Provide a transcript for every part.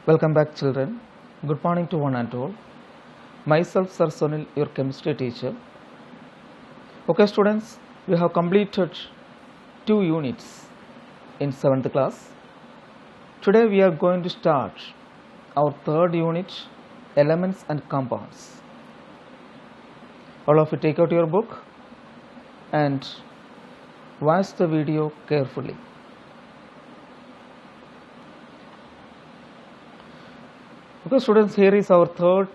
Welcome back, children. Good morning to one and all. Myself, Sir Sonil, your chemistry teacher. Okay, students, we have completed 2 units in 7th class. Today we are going to start our 3rd unit, Elements and Compounds. All of you take out your book and watch the video carefully. Okay, students, here is our 3rd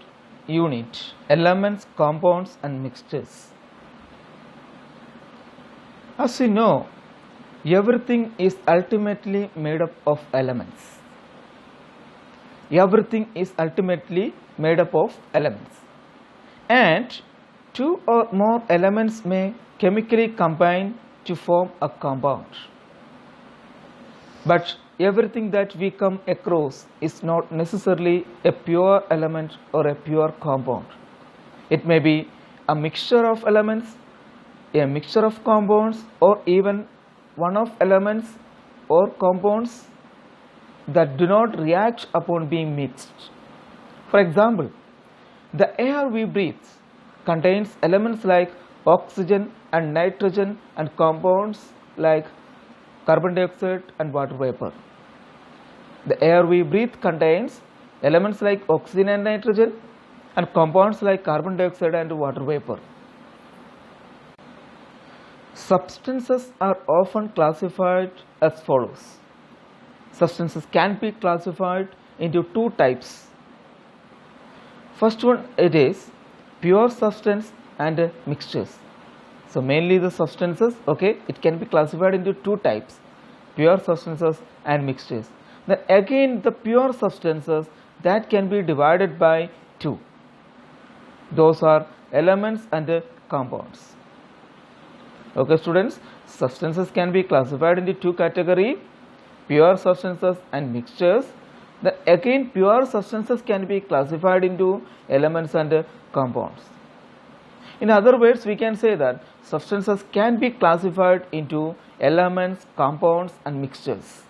unit, Elements, Compounds and Mixtures. As you know, everything is ultimately made up of elements. Everything is ultimately made up of elements. And 2 or more elements may chemically combine to form a compound. But everything that we come across is not necessarily a pure element or a pure compound. It may be a mixture of elements, a mixture of compounds, or even one of elements or compounds that do not react upon being mixed. For example, the air we breathe contains elements like oxygen and nitrogen and compounds like carbon dioxide and water vapor. The air we breathe contains elements like oxygen and nitrogen and compounds like carbon dioxide and water vapor. Substances are often classified as follows. Substances can be classified into 2 types. First one, it is pure substance and mixtures. So mainly the substances, okay, it can be classified into 2 types, pure substances and mixtures. Then again the pure substances, that can be divided by 2. Those are elements and compounds. Okay, students, substances can be classified into 2 categories, pure substances and mixtures. Then again pure substances can be classified into elements and compounds. In other words, we can say that substances can be classified into elements, compounds and mixtures.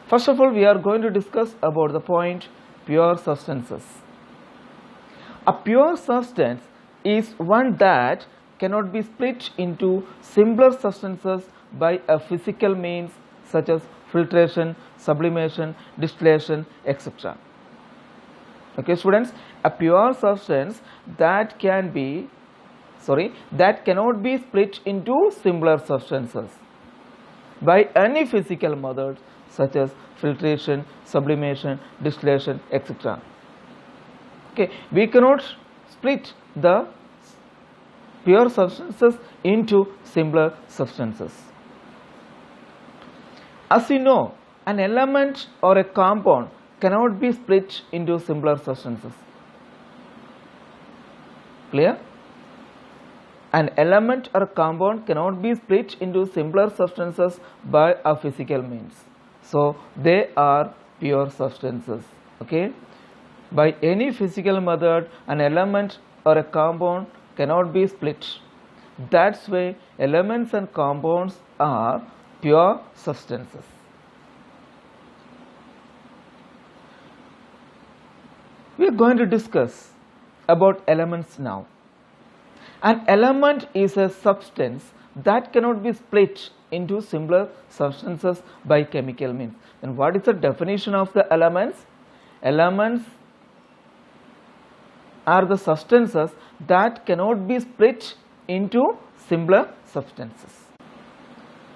First of all, we are going to discuss about the point pure substances. A pure substance is one that cannot be split into simpler substances by a physical means such as filtration, sublimation, distillation, etc. Okay, students, a pure substance that cannot be split into simpler substances by any physical method such as filtration, sublimation, distillation, etc. Okay, we cannot split the pure substances into simpler substances. As you know, an element or a compound cannot be split into simpler substances. Clear? An element or a compound cannot be split into simpler substances by a physical means. So they are pure substances. Okay? By any physical method, an element or a compound cannot be split. That's why elements and compounds are pure substances. We are going to discuss about elements now. An element is a substance that cannot be split into simpler substances by chemical means. And what is the definition of the elements? Elements are the substances that cannot be split into simpler substances.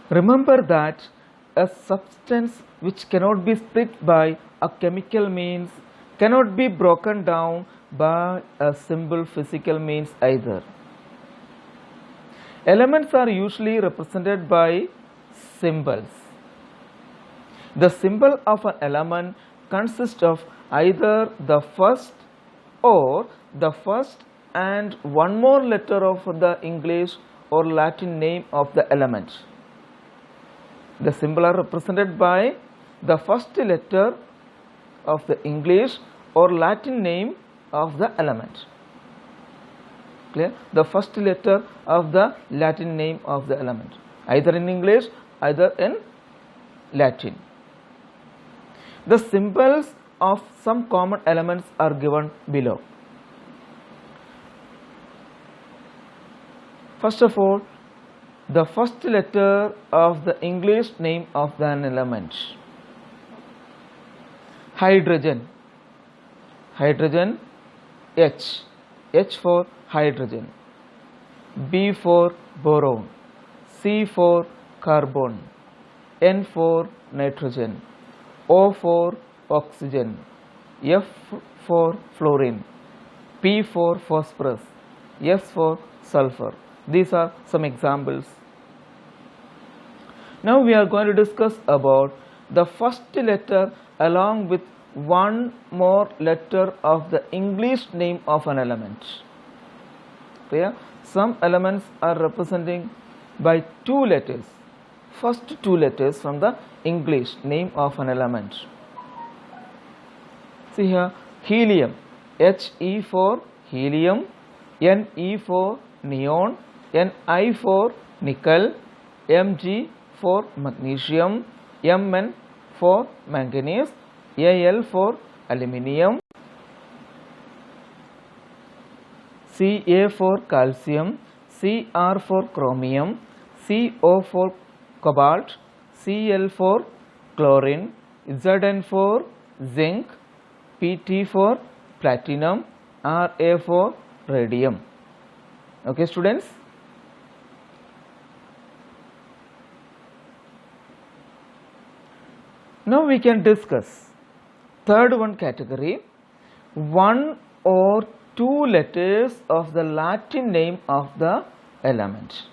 Remember that a substance which cannot be split by a chemical means cannot be broken down by a simple physical means either. Elements are usually represented by symbols. The symbol of an element consists of either the first and one more letter of the English or Latin name of the element. The symbol are represented by the first letter of the English or Latin name of the element. Clear? The first letter of the Latin name of the element, either in English, either in Latin. The symbols of some common elements are given below. First of all, the first letter of the English name of an element. Hydrogen. Hydrogen, H. H for hydrogen. B for boron. C for carbon. N for nitrogen. O for oxygen. F for fluorine. P for phosphorus. S for sulfur. These are some examples. Now we are going to discuss about the first letter along with one more letter of the English name of an element. Clear? Some elements are representing by two letters. First two letters from the English name of an element. See here, helium. He for helium, Ne for neon, Ni for nickel, Mg for magnesium, Mn for manganese, Al for aluminium, Ca for calcium, Cr for chromium, Co for cobalt, Cl for chlorine, Zn for zinc, Pt for platinum, Ra for radium. Okay, students? Now we can discuss third one category, one or two letters of the Latin name of the element.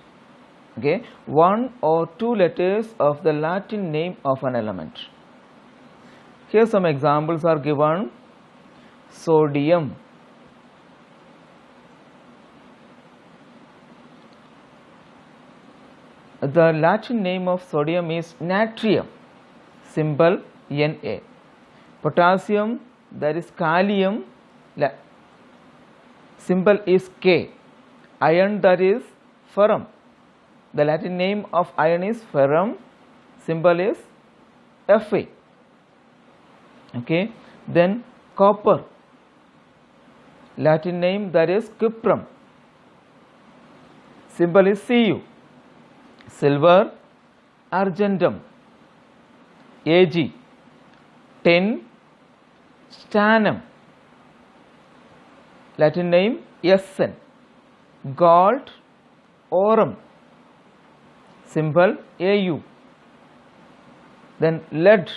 Okay, one or two letters of the Latin name of an element. Here some examples are given. Sodium. The Latin name of sodium is natrium, symbol Na. Potassium, that is kalium, symbol is K. Iron, that is ferrum. The Latin name of iron is ferrum, symbol is Fe. Okay. Then copper, Latin name, that is cuprum, symbol is Cu. Silver, argentum, Ag. Tin, stannum, Latin name Sn. Gold, aurum, symbol Au. Then lead,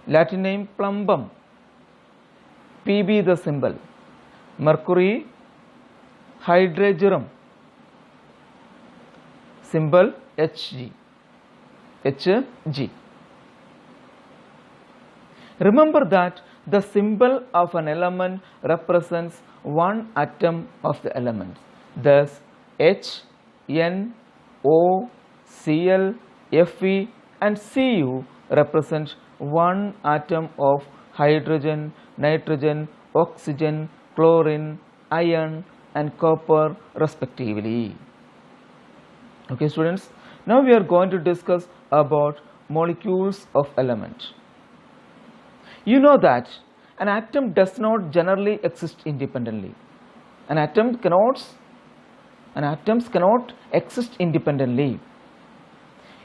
Latin name plumbum, Pb the symbol. Mercury, hydrargyrum, symbol Hg. Hg. Remember that the symbol of an element represents one atom of the element. Thus, H, N, O, Cl, Fe and Cu represent one atom of hydrogen, nitrogen, oxygen, chlorine, iron and copper respectively. Okay, students. Now we are going to discuss about molecules of element. You know that an atom does not generally exist independently. Atoms cannot exist independently.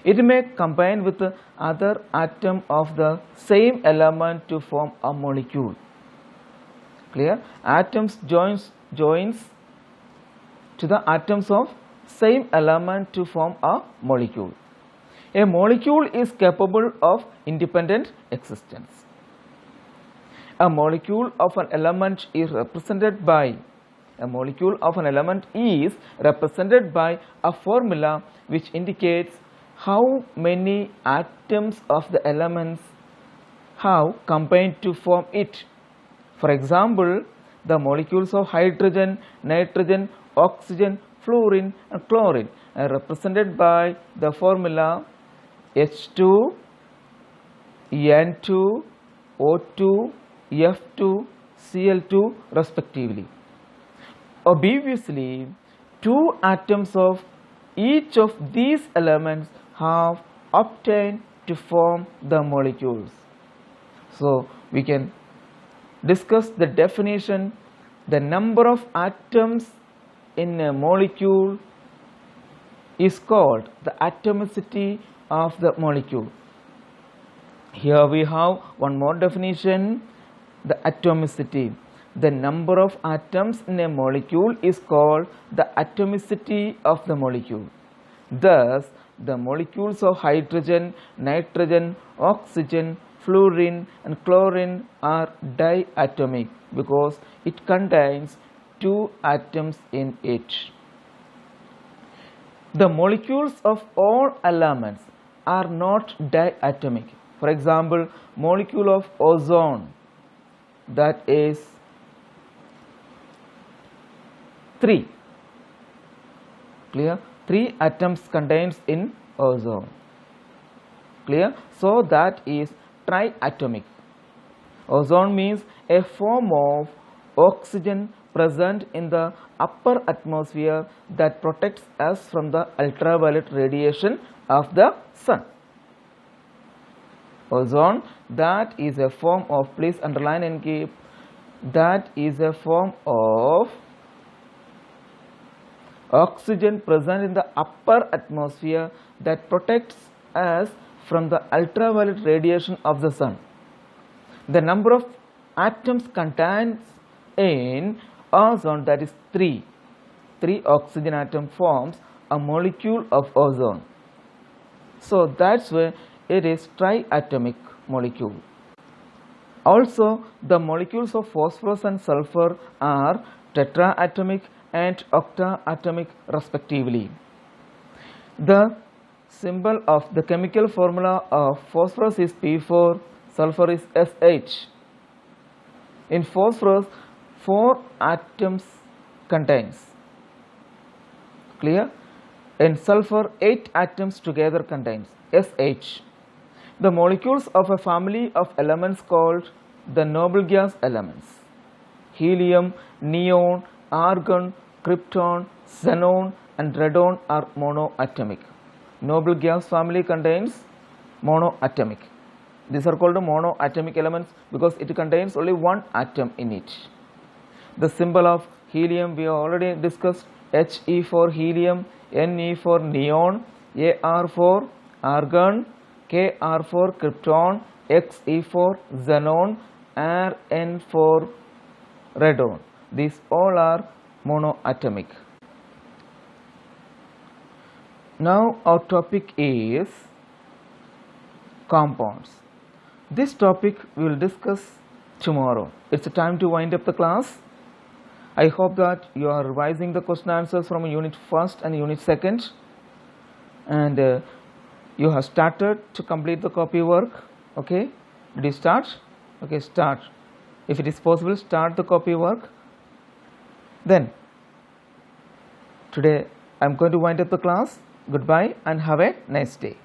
It may combine with the other atom of the same element to form a molecule. Clear? Atoms joins to the atoms of same element to form a molecule. A molecule is capable of independent existence. A molecule of an element is represented by a formula which indicates how many atoms of the elements have combined to form it. For example, the molecules of hydrogen, nitrogen, oxygen, fluorine and chlorine are represented by the formula H2, N2, O2, F2, Cl2 respectively. Obviously, two atoms of each of these elements have obtained to form the molecules. So we can discuss the definition. The number of atoms in a molecule is called the atomicity of the molecule. Here we have one more definition, the atomicity. The number of atoms in a molecule is called the atomicity of the molecule. Thus, the molecules of hydrogen, nitrogen, oxygen, fluorine and chlorine are diatomic because it contains 2 atoms in it. The molecules of all elements are not diatomic. For example, molecule of ozone, that is 3. Clear? 3 atoms contains in ozone. Clear? So that is triatomic. Ozone means a form of oxygen present in the upper atmosphere that protects us from the ultraviolet radiation of the sun. Ozone, that is a form of, please underline and keep, that is a form of oxygen present in the upper atmosphere that protects us from the ultraviolet radiation of the sun. The number of atoms contained in ozone, that is 3. 3 oxygen atom forms a molecule of ozone. So that's why it is triatomic molecule. Also, the molecules of phosphorus and sulfur are tetraatomic and octaatomic respectively. The symbol of the chemical formula of phosphorus is P4, sulfur is SH. In phosphorus, 4 atoms contains. Clear? In sulfur, 8 atoms together contains SH. The molecules of a family of elements called the noble gas elements, helium, neon, argon, krypton, xenon and radon are monoatomic. Noble gas family contains monoatomic. These are called monoatomic elements because it contains only 1 atom in it. The symbol of helium we have already discussed, He for helium, Ne for neon, Ar for argon, Kr for krypton, Xe for xenon, Rn for radon. These all are monoatomic. Now our topic is compounds. This topic we will discuss tomorrow. It's a time to wind up the class. I hope that you are revising the question answers from unit 1st and unit 2nd, and you have started to complete the copy work. Okay, did you start? Okay, start. If it is possible, start the copy work. Then today I am going to wind up the class. Goodbye and have a nice day.